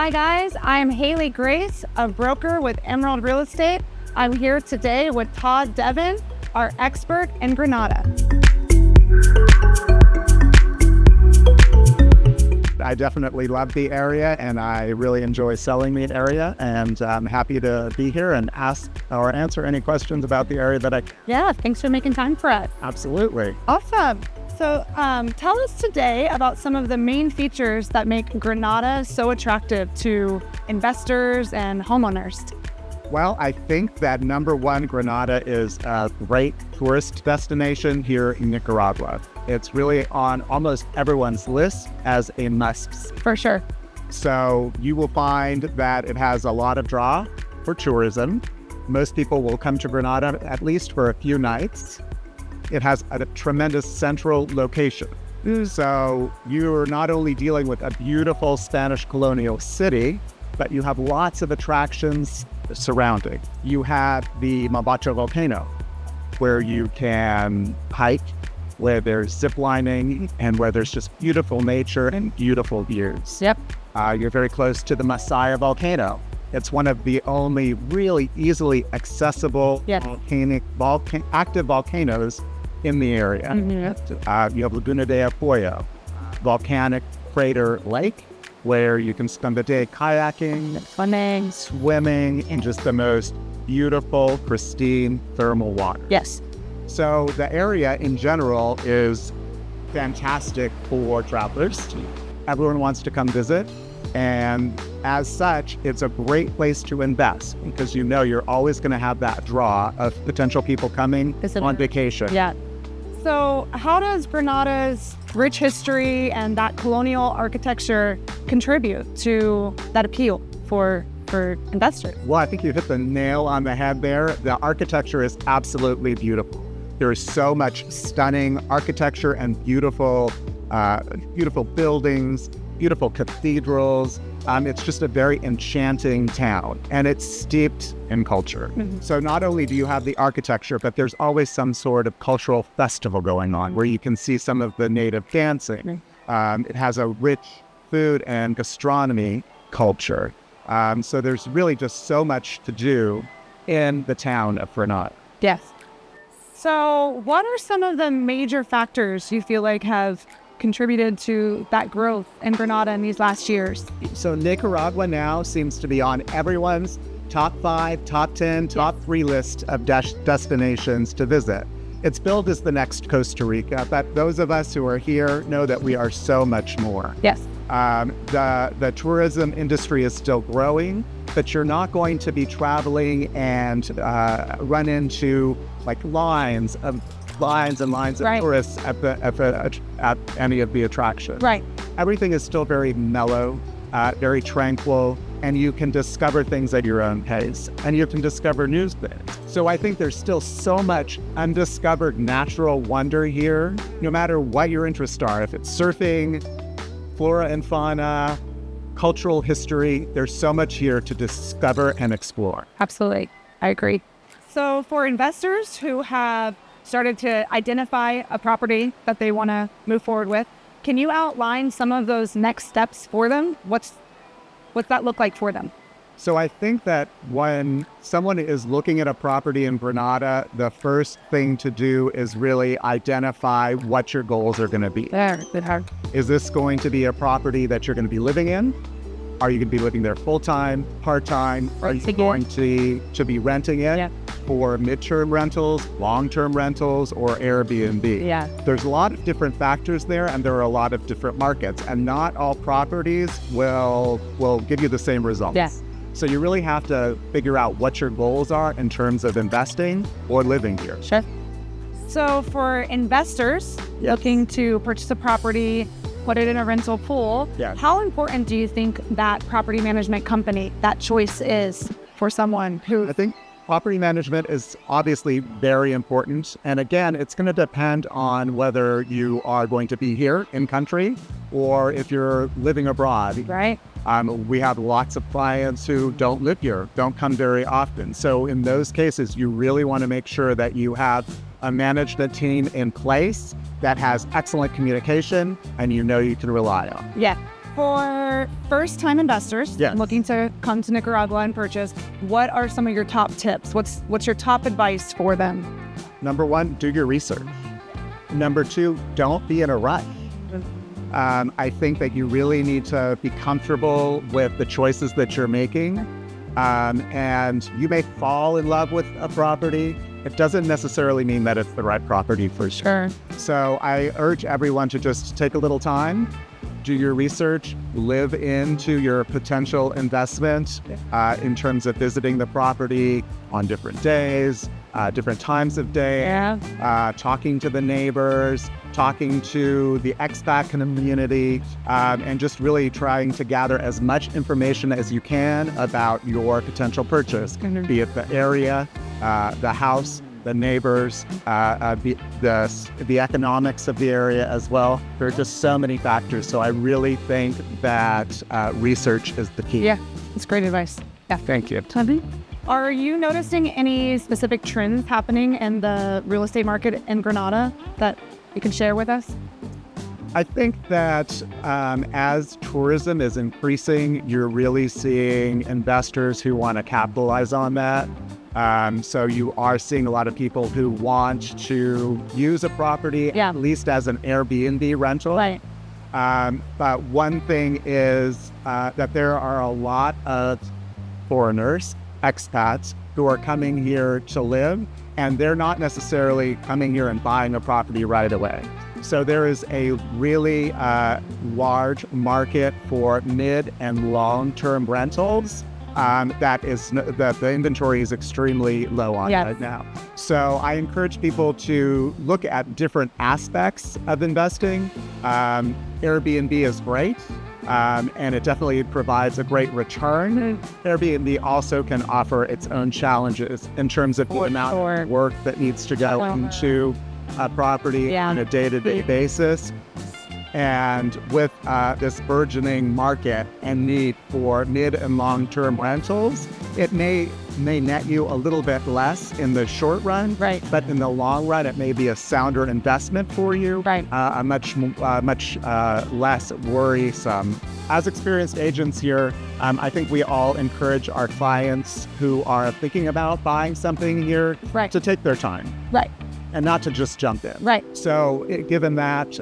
Hi guys, I'm Haley Grace, a broker with Emerald Real Estate. I'm here today with Todd Davin, our expert in Granada. I definitely love the area and I really enjoy selling the area, and I'm happy to be here and ask or answer any questions about the area that I can. Yeah, thanks for making time for us. Absolutely. Awesome. So tell us today about some of the main features that make Granada so attractive to investors and homeowners. Well, I think that number one, Granada is a great tourist destination here in Nicaragua. It's really on almost everyone's list as a must. For sure. So you will find that it has a lot of draw for tourism. Most people will come to Granada at least for a few nights. It has a tremendous central location. So you're not only dealing with a beautiful Spanish Colonial city, but you have lots of attractions surrounding. You have the Mambacho volcano, where you can hike, where there's zip lining, and where there's just beautiful nature and beautiful views. Yep. You're very close to the Masaya volcano. It's one of the only really easily accessible active volcanoes in the area. Mm-hmm. You have Laguna de Apoyo, volcanic crater lake, where you can spend the day kayaking, swimming in just the most beautiful, pristine thermal water. Yes. So the area in general is fantastic for travelers. Everyone wants to come visit. And as such, it's a great place to invest because you know you're always going to have that draw of potential people coming on vacation. Yeah. So how does Granada's rich history and that colonial architecture contribute to that appeal for investors? Well, I think you hit the nail on the head there. The architecture is absolutely beautiful. There is so much stunning architecture and beautiful buildings, beautiful cathedrals. It's just a very enchanting town, and it's steeped in culture. Mm-hmm. So not only do you have the architecture, but there's always some sort of cultural festival going on where you can see some of the native dancing. Mm-hmm. It has a rich food and gastronomy culture. So there's really just so much to do in the town of Granada. Yes. So what are some of the major factors you feel like have contributed to that growth in Granada in these last years? So Nicaragua now seems to be on everyone's top 5, top 10, top 3 list of destinations to visit. It's billed as the next Costa Rica, but those of us who are here know that we are so much more. Yes. The tourism industry is still growing, but you're not going to be traveling and run into like lines and lines of right. tourists at any of the attractions. Right. Everything is still very mellow, very tranquil, and you can discover things at your own pace, and you can discover new things. So I think there's still so much undiscovered natural wonder here, no matter what your interests are. If it's surfing, flora and fauna, cultural history, there's so much here to discover and explore. Absolutely. I agree. So for investors who have started to identify a property that they want to move forward with, can you outline some of those next steps for them? What's that look like for them? So I think that when someone is looking at a property in Granada, the first thing to do is really identify what your goals are going to be. Is this going to be a property that you're going to be living in? Are you going to be living there full-time, part-time? Are you going to be renting it for midterm rentals, long-term rentals, or Airbnb? Yeah. There's a lot of different factors there, and there are a lot of different markets, and not all properties will give you the same results. Yeah. So you really have to figure out what your goals are in terms of investing or living here. Sure. So for investors looking to purchase a property, put it in a rental pool, how important do you think that property management company, that choice is for someone who... I think property management is obviously very important. And again, it's going to depend on whether you are going to be here in country or if you're living abroad. Right. We have lots of clients who don't live here, don't come very often. So in those cases, you really want to make sure that you have a management team in place that has excellent communication and you know you can rely on. Yeah. For first-time investors Yes. looking to come to Nicaragua and purchase, what are some of your top tips? What's your top advice for them? Number one, do your research. Number two, don't be in a rush. I think that you really need to be comfortable with the choices that you're making. And you may fall in love with a property. It doesn't necessarily mean that it's the right property for you. Sure. So I urge everyone to just take a little time, do your research, live into your potential investment in terms of visiting the property on different days, different times of day, talking to the neighbors, talking to the expat community, and just really trying to gather as much information as you can about your potential purchase, be it the area, the house, the neighbors, the economics of the area as well. There are just so many factors. So I really think that research is the key. Yeah, that's great advice. Yeah. Thank you. Davin, are you noticing any specific trends happening in the real estate market in Granada that you can share with us? I think that as tourism is increasing, you're really seeing investors who want to capitalize on that. So you are seeing a lot of people who want to use a property at least as an Airbnb rental. Right. But one thing is that there are a lot of foreigners, expats, who are coming here to live, and they're not necessarily coming here and buying a property right away. So there is a really large market for mid and long-term rentals. That the inventory is extremely low on right now. So I encourage people to look at different aspects of investing. Airbnb is great, and it definitely provides a great return. Airbnb also can offer its own challenges in terms of the amount of work that needs to go into a property on a day-to-day basis. And with this burgeoning market and need for mid and long-term rentals, it may net you a little bit less in the short run, but in the long run, it may be a sounder investment for you, a much less worrisome. As experienced agents here, I think we all encourage our clients who are thinking about buying something here to take their time. And not to just jump in. So given that,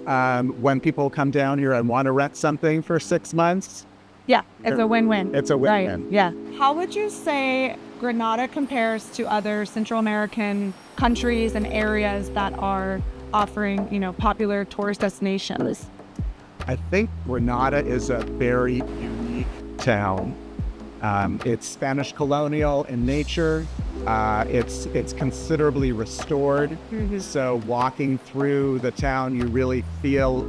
when people come down here and want to rent something for 6 months, it's a win-win. It's a win-win. How would you say Granada compares to other Central American countries and areas that are offering, popular tourist destinations? I think Granada is a very unique town. It's Spanish Colonial in nature. It's considerably restored. So walking through the town, you really feel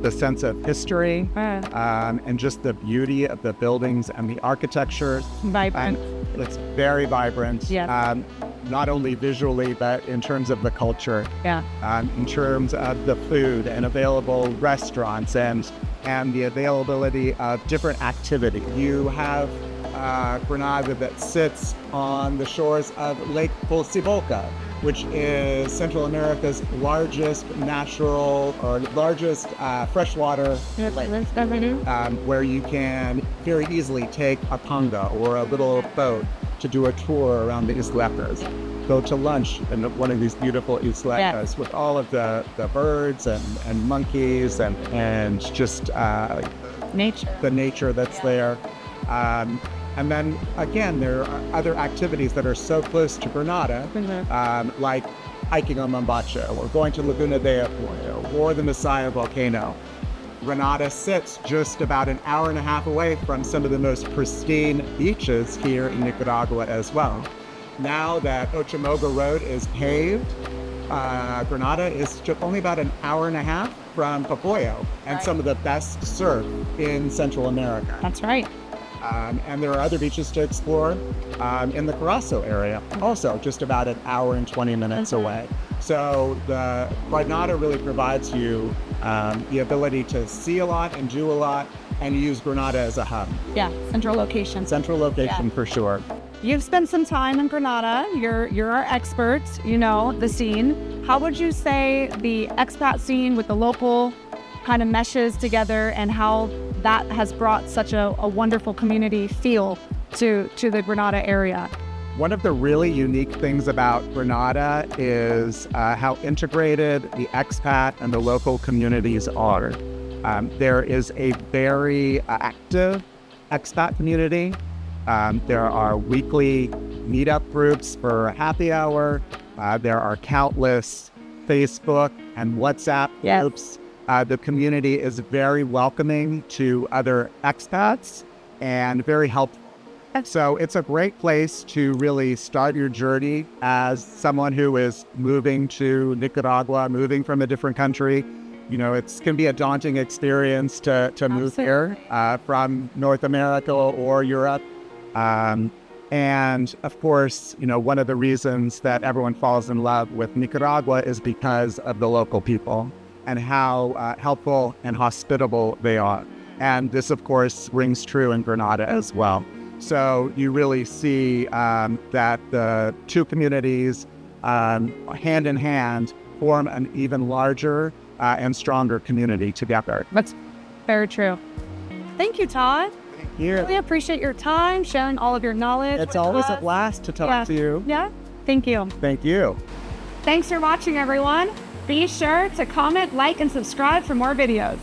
the sense of history and just the beauty of the buildings and the architecture. Vibrant. It's very vibrant. Not only visually, but in terms of the culture. In terms of the food and available restaurants and the availability of different activity. You have Granada that sits on the shores of Lake Pulsibolca, which is Central America's largest freshwater lake, where you can very easily take a panga or a little boat to do a tour around the isletas. Go to lunch in one of these beautiful isletas with all of the birds and monkeys and just the nature that's there. And then, again, there are other activities that are so close to Granada, like hiking on Mombacho or going to Laguna de Apoyo or the Messiah volcano. Granada sits just about an hour and a half away from some of the most pristine beaches here in Nicaragua as well. Now that Ochimoga Road is paved, Granada is only about an hour and a half from Popoyo and some of the best surf in Central America. That's right. And there are other beaches to explore in the Carazo area, also just about an hour and 20 minutes away. So the Granada really provides you the ability to see a lot and do a lot, and use Granada as a hub. Central location. Central location for sure. You've spent some time in Granada. You're our expert. You know the scene. How would you say the expat scene with the local kind of meshes together and how that has brought such a wonderful community feel to the Granada area. One of the really unique things about Granada is how integrated the expat and the local communities are. There is a very active expat community. There are weekly meetup groups for happy hour. There are countless Facebook and WhatsApp groups. The community is very welcoming to other expats and very helpful. So it's a great place to really start your journey as someone who is moving to Nicaragua, moving from a different country. You know, it can be a daunting experience to move here from North America or Europe. And of course, you know, one of the reasons that everyone falls in love with Nicaragua is because of the local people and how helpful and hospitable they are. And this, of course, rings true in Granada as well. So you really see that the two communities, hand in hand, form an even larger and stronger community together. That's very true. Thank you, Todd. Yeah. Really appreciate your time, sharing all of your knowledge. It's always a blast to talk to you. Yeah, thank you. Thank you. Thanks for watching, everyone. Be sure to comment, like, and subscribe for more videos.